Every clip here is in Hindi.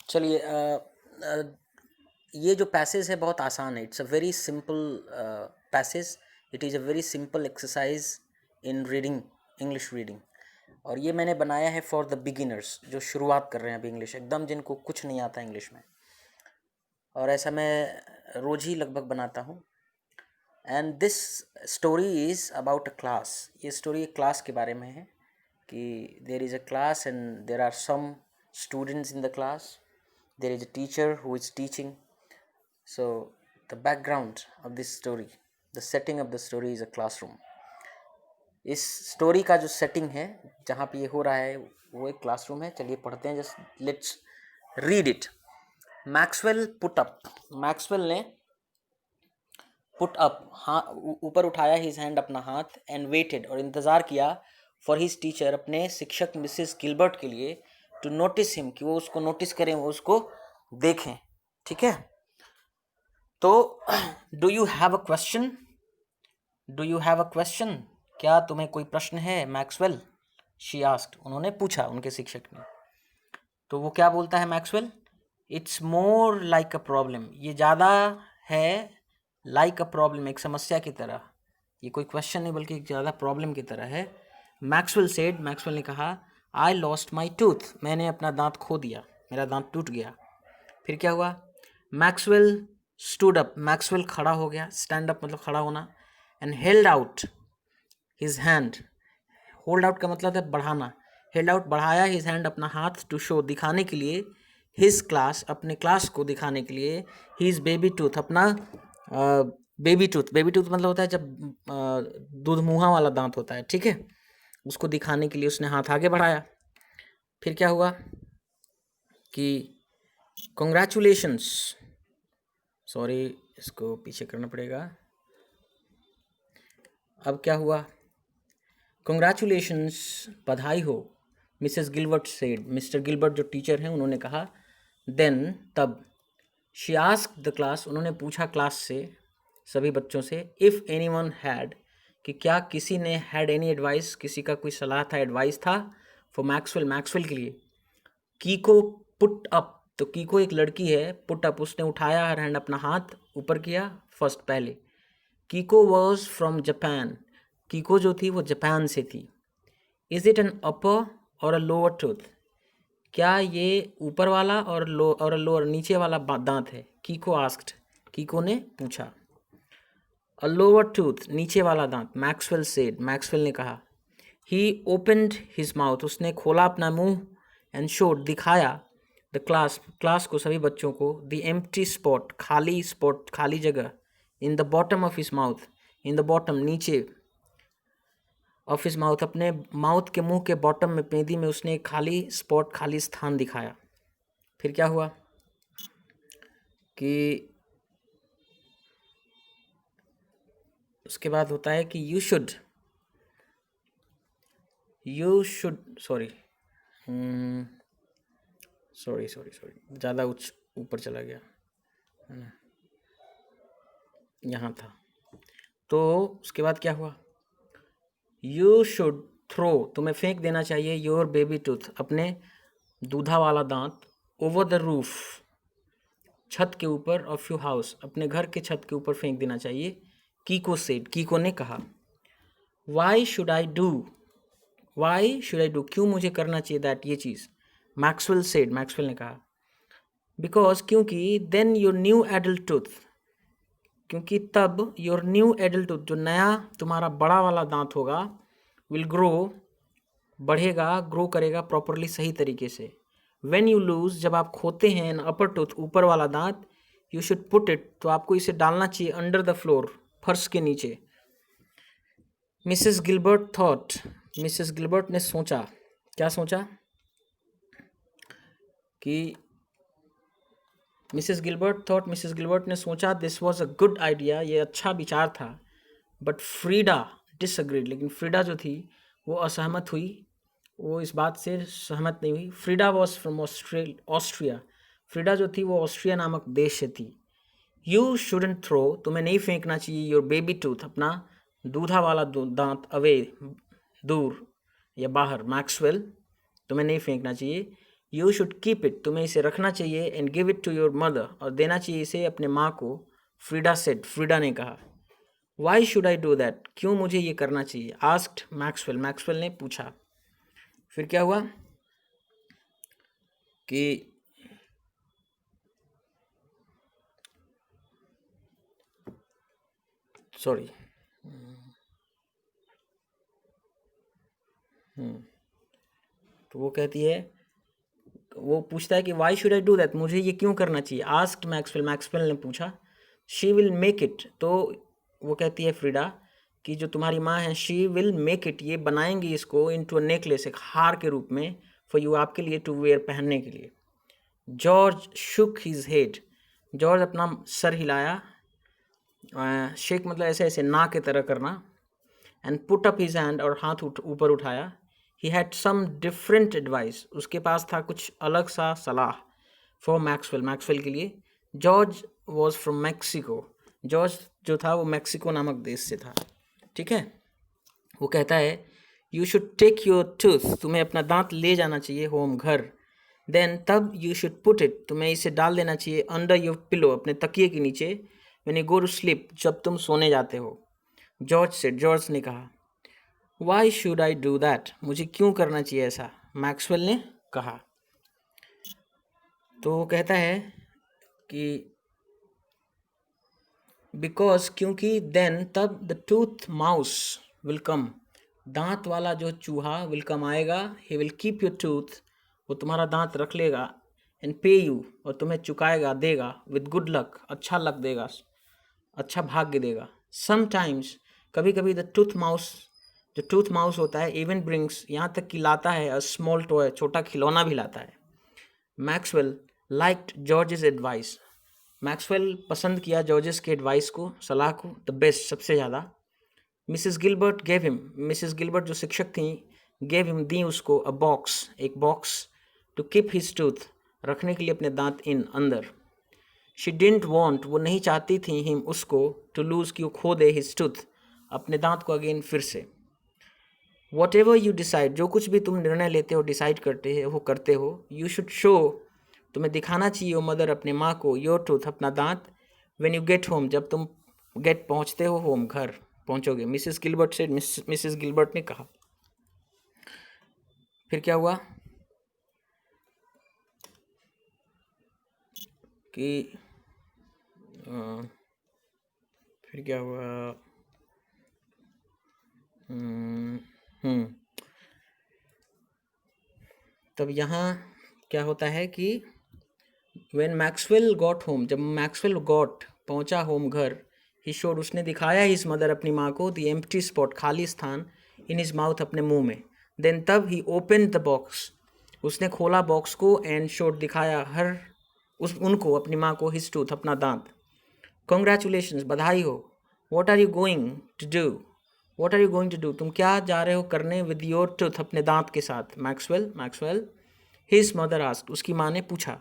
चलिए ये जो पैसेज है बहुत आसान है। It's a very simple passage. It is a very simple exercise in reading, English reading. और ये मैंने बनाया है फॉर द बिगिनर्स, जो शुरुआत कर रहे हैं अभी इंग्लिश, एकदम जिनको कुछ नहीं आता इंग्लिश में। और ऐसा मैं रोज़ ही लगभग बनाता हूँ। And this story is about a class. ये स्टोरी एक क्लास के बारे में है कि there is a class and there are some students in the class. There is a teacher who is teaching. So the background of this story, the setting of the story is a classroom. इस स्टोरी का जो सेटिंग है जहाँ पे ये हो रहा है वो एक क्लासरूम है। चलिए पढ़ते हैं, just let's read it. Maxwell put up, Maxwell ने पुट अप, हाँ ऊपर उठाया हिज हैंड, अपना हाथ, एंड वेटेड, और इंतज़ार किया, फॉर हिज टीचर, अपने शिक्षक मिसेस गिलबर्ट के लिए, टू नोटिस हिम, कि वो उसको नोटिस करें, वो उसको देखें। ठीक है, तो do you have a question, do you have a question, क्या तुम्हें कोई प्रश्न है मैक्सवेल, शी आस्क्ड, उन्होंने पूछा, उनके शिक्षक ने। तो वो क्या बोलता है Maxwell, it's more like a problem, ये ज़्यादा है लाइक अ प्रॉब्लम, एक समस्या की तरह, ये कोई क्वेश्चन नहीं बल्कि एक ज़्यादा प्रॉब्लम की तरह है। मैक्सवेल सेड, मैक्सवेल ने कहा, आई लॉस्ट माई टूथ, मैंने अपना दांत खो दिया, मेरा दांत टूट गया। फिर क्या हुआ, मैक्सवेल स्टूड अप, मैक्सवेल खड़ा हो गया, स्टैंड अप मतलब खड़ा होना, and held out his hand, hold out का मतलब है बढ़ाना, हेल्ड आउट बढ़ाया, हिज हैंड अपना हाथ, टू शो दिखाने के लिए, हिज क्लास अपने क्लास को दिखाने के लिए, हिज बेबी टूथ अपना बेबी टूथ, बेबी टूथ मतलब होता है जब दूध मुँहा वाला दांत होता है, ठीक है, उसको दिखाने के लिए उसने हाथ आगे बढ़ाया। फिर क्या हुआ कि कॉन्ग्रेचुलेशंस, सॉरी इसको पीछे करना पड़ेगा। अब क्या हुआ, कॉन्ग्रेचुलेशंस, बधाई हो, Mrs Gilbert said, mister Gilbert जो टीचर हैं उन्होंने कहा, देन तब, शी आस्क्ड द क्लास, उन्होंने पूछा क्लास से, सभी बच्चों से, इफ़ एनीवन हैड, कि क्या किसी ने, हैड एनी एडवाइस, किसी का कोई सलाह था, एडवाइस था, फॉर मैक्सवेल, मैक्सवेल के लिए, की को पुट अप, तो की को एक लड़की है, पुट अप उसने उठाया, हर हैंड अपना हाथ ऊपर किया, फर्स्ट पहले, कीको वॉज फ्रॉम जापान, कीको जो थी वो जापान से थी। इज इट एन अपर और अ लोअर टूथ, क्या ये ऊपर वाला और लोअर नीचे वाला दांत है, कीको आस्क्ड, कीको ने पूछा। अ लोअर टूथ, नीचे वाला दांत, मैक्सवेल सेड, मैक्सवेल ने कहा। ही ओपनड हिज माउथ, उसने खोला अपना मुंह, एंड शोड, दिखाया, द क्लास, क्लास को, सभी बच्चों को, द एम्प्टी स्पॉट, खाली स्पॉट, खाली जगह, in the bottom of his mouth, in the bottom, नीचे, ऑफ हिज माउथ, अपने माउथ के, मुंह के बॉटम में, पेंदी में उसने एक खाली स्पॉट, खाली स्थान दिखाया। फिर क्या हुआ कि उसके बाद होता है कि you should sorry sorry sorry sorry ज़्यादा ऊपर चला गया है ना, यहाँ था। तो उसके बाद क्या हुआ, यू शुड थ्रो, तुम्हें फेंक देना चाहिए, योर बेबी टूथ, अपने दूधा वाला दांत, ओवर द रूफ, छत के ऊपर, ऑफ योर हाउस, अपने घर के छत के ऊपर फेंक देना चाहिए। कीको सेड, कीको ने कहा। Why should I do, why should I do, क्यों मुझे करना चाहिए दैट, ये चीज़, मैक्सवेल सेड, मैक्सवेल ने कहा। बिकॉज, क्योंकि, then your new adult tooth, क्योंकि तब, योर न्यू एडल्ट टूथ, जो नया तुम्हारा बड़ा वाला दांत होगा, विल ग्रो, बढ़ेगा, ग्रो करेगा, प्रॉपरली, सही तरीके से। व्हेन यू लूज, जब आप खोते हैं, अपर टूथ, ऊपर वाला दांत, यू शुड पुट इट, तो आपको इसे डालना चाहिए, अंडर द फ्लोर, फर्श के नीचे। Mrs Gilbert thought, Mrs Gilbert ने सोचा, क्या सोचा कि Mrs Gilbert thought, Mrs Gilbert ने सोचा, this was a good idea, ये अच्छा विचार था, बट फ्रीडा डिसअग्रीड, लेकिन फ्रीडा जो थी वो असहमत हुई, वो इस बात से सहमत नहीं हुई। Frieda was from Austria, Frieda जो थी वो ऑस्ट्रिया नामक देश से थी। यू शुडंट थ्रो, तुम्हें नहीं फेंकना चाहिए, योर बेबी टूथ, अपना दूधा वाला दांत, अवे, दूर या बाहर, मैक्सवेल, तुम्हें नहीं फेंकना चाहिए। यू शुड कीप इट, तुम्हें इसे रखना चाहिए, and give it to your mother, और देना चाहिए इसे अपने माँ को। फ्रीडा सेड, फ्रीडा ने कहा। Why should I do that, क्यों मुझे ये करना चाहिए? आस्क्ड मैक्सवेल, मैक्सवेल ने पूछा। फिर क्या हुआ कि सॉरी तो वो कहती है, वो पूछता है कि why should I do that, मुझे ये क्यों करना चाहिए? आस्क्ड मैक्सवेल, मैक्सवेल ने पूछा। शी विल मेक इट, तो वो कहती है फ्रीडा कि जो तुम्हारी माँ है, शी विल मेक इट, ये बनाएंगी इसको, इनटू अ नेकलेस, एक हार के रूप में, फॉर यू, आपके लिए, टू वेयर, पहनने के लिए। George shook his head, George अपना सर हिलाया, शेक मतलब ऐसे ऐसे ना के तरह करना, and put up his hand, और हाथ ऊपर उठाया। He had some different advice, उसके पास था कुछ अलग सा सलाह, फॉर मैक्सवेल, मैक्सवेल के लिए। George was from Mexico, George जो था वो मैक्सिको नामक देश से था, ठीक है। वो कहता है you should take your tooth, तुम्हें अपना दांत ले जाना चाहिए होम, घर। देन तब यू शुड पुट इट, तुम्हें इसे डाल देना चाहिए, अंडर योर पिलो, अपने तकिए के नीचे, when you go to sleep, जब तुम सोने जाते हो। जॉर्ज से, जॉर्ज ने कहा। Why should I do that, मुझे क्यों करना चाहिए ऐसा? मैक्सवेल ने कहा। तो वो कहता है कि बिकॉज, क्योंकि, देन तब, the tooth mouse will come, दांत वाला जो चूहा विल कम आएगा, he will keep your tooth, वो तुम्हारा दांत रख लेगा, एंड पे यू, और तुम्हें चुकाएगा, देगा, विद गुड लक, अच्छा लक देगा, अच्छा भाग्य देगा। समटाइम्स, कभी कभी, द टूथ माउस, जो टूथ माउस होता है, इवन ब्रिंग्स, यहाँ तक कि लाता है, अ स्मॉल टॉय, छोटा खिलौना भी लाता है। Maxwell liked George's advice, Maxwell पसंद किया जॉर्जेस के एडवाइस को, सलाह को, द बेस्ट, सबसे ज़्यादा। Mrs Gilbert gave him, Mrs Gilbert जो शिक्षक थी, गेव हिम, दी उसको, अ बॉक्स, एक box, to keep his tooth, रखने के लिए अपने दांत, इन, अंदर। शी डिडंट वॉन्ट, वो नहीं चाहती थी, हिम, उसको, टू लूज, कि वो खो दे, हिज टूथ, अपने दांत को, अगेन, फिर से। वॉट एवर यू डिसाइड, जो कुछ भी तुम निर्णय लेते हो, डिसाइड करते हो, वो करते हो, यू शुड शो, तुम्हें दिखाना चाहिए, वो मदर, अपने माँ को, योर टूथ, अपना दांत, व्हेन यू गेट होम, जब तुम गेट पहुँचते हो होम, घर पहुँचोगे। मिसेस गिलबर्ट से, मिसेस गिलबर्ट ने कहा। फिर क्या हुआ कि फिर क्या हुआ तब यहाँ क्या होता है कि व्हेन मैक्सवेल गॉट होम, जब मैक्सवेल गॉट, पहुंचा होम, घर, ही शोड, उसने दिखाया हिज मदर, अपनी माँ को, द एम्प्टी स्पॉट, खाली स्थान, इन हिज माउथ, अपने मुंह में। देन तब ही ओपन द बॉक्स, उसने खोला बॉक्स को, एंड शोड, दिखाया, हर, उनको, अपनी माँ को, हिज टूथ, अपना दांत। कॉन्ग्रेचुलेशंस, बधाई हो। What are you going to do, what are you going to do, तुम क्या जा रहे हो करने, विद योर टूथ, अपने दांत के साथ, Maxwell, Maxwell. His mother asked, उसकी माँ ने पूछा।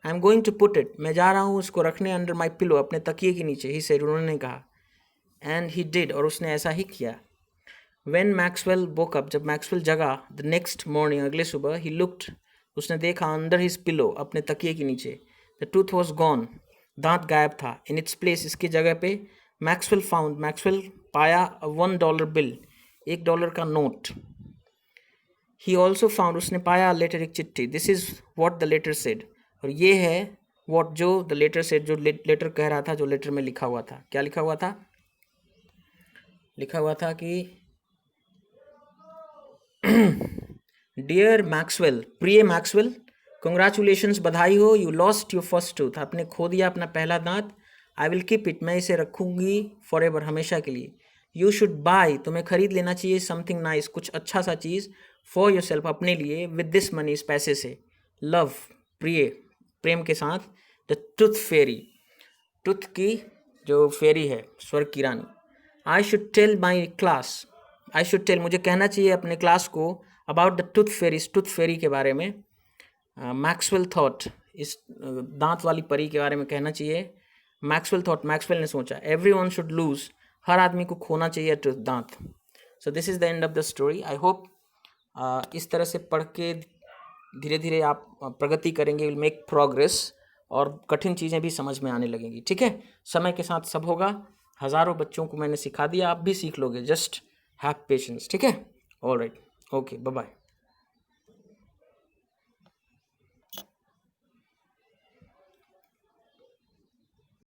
I am going to put it, मैं जा रहा हूँ उसको रखने, अंडर माई पिलो, अपने तकिए के नीचे, ही सेड, उन्होंने कहा। एंड ही डिड, और उसने ऐसा ही किया। व्हेन मैक्सवेल वोक अप, जब मैक्सवेल जगा, द नेक्स्ट मॉर्निंग, अगले सुबह, ही लुक्ड, उसने देखा, अंडर हिज पिलो, अपने तकिए के नीचे, द टूथ वॉज गॉन, दांत गायब था, इन इट्स प्लेस, इसकी जगह पे, मैक्सवेल फाउंड, मैक्सवेल पाया, अ $1 बिल, $1 का नोट। ही ऑल्सो फाउंड, उसने पाया, लेटर, एक चिट्ठी, this is what the letter said, और ये है वॉट, जो द लेटर सेड, जो लेटर कह रहा था, जो लेटर में लिखा हुआ था। क्या लिखा हुआ था? लिखा हुआ था कि डियर मैक्सवेल, प्रिय मैक्सवेल, कंग्रेचुलेशंस, बधाई हो, you lost your first tooth, आपने खो दिया अपना पहला दांत। आई विल कीप इट, मैं इसे रखूंगी, फॉर एवर, हमेशा के लिए। यू शुड बाय, तुम्हें खरीद लेना चाहिए, समथिंग नाइस, कुछ अच्छा सा चीज़, फॉर योर सेल्फ, अपने लिए, विद दिस मनी, इस पैसे से। लव, प्रिय, प्रेम के साथ, द टूथ फेरी, टूथ की जो फेरी है, स्वर्ग की रानी। I should tell my class, I should tell, मुझे कहना चाहिए अपने क्लास को, अबाउट द टूथ फेरी, इस टूथ फेरी के बारे में। मैक्सवेल थॉट, इस दांत वाली परी के बारे में कहना चाहिए। मैक्सवेल थॉट, मैक्सवेल ने सोचा, एवरी वन शुड लूज, हर आदमी को खोना चाहिए टूथ, दांत। So this is the end of the story. I hope इस तरह से पढ़ के धीरे धीरे आप प्रगति करेंगे, विल मेक प्रोग्रेस, और कठिन चीज़ें भी समझ में आने लगेंगी। ठीक है, समय के साथ सब होगा। हज़ारों बच्चों को मैंने सिखा दिया, आप भी सीख लोगे। Just have patience. ठीक है, all right, okay, bye bye.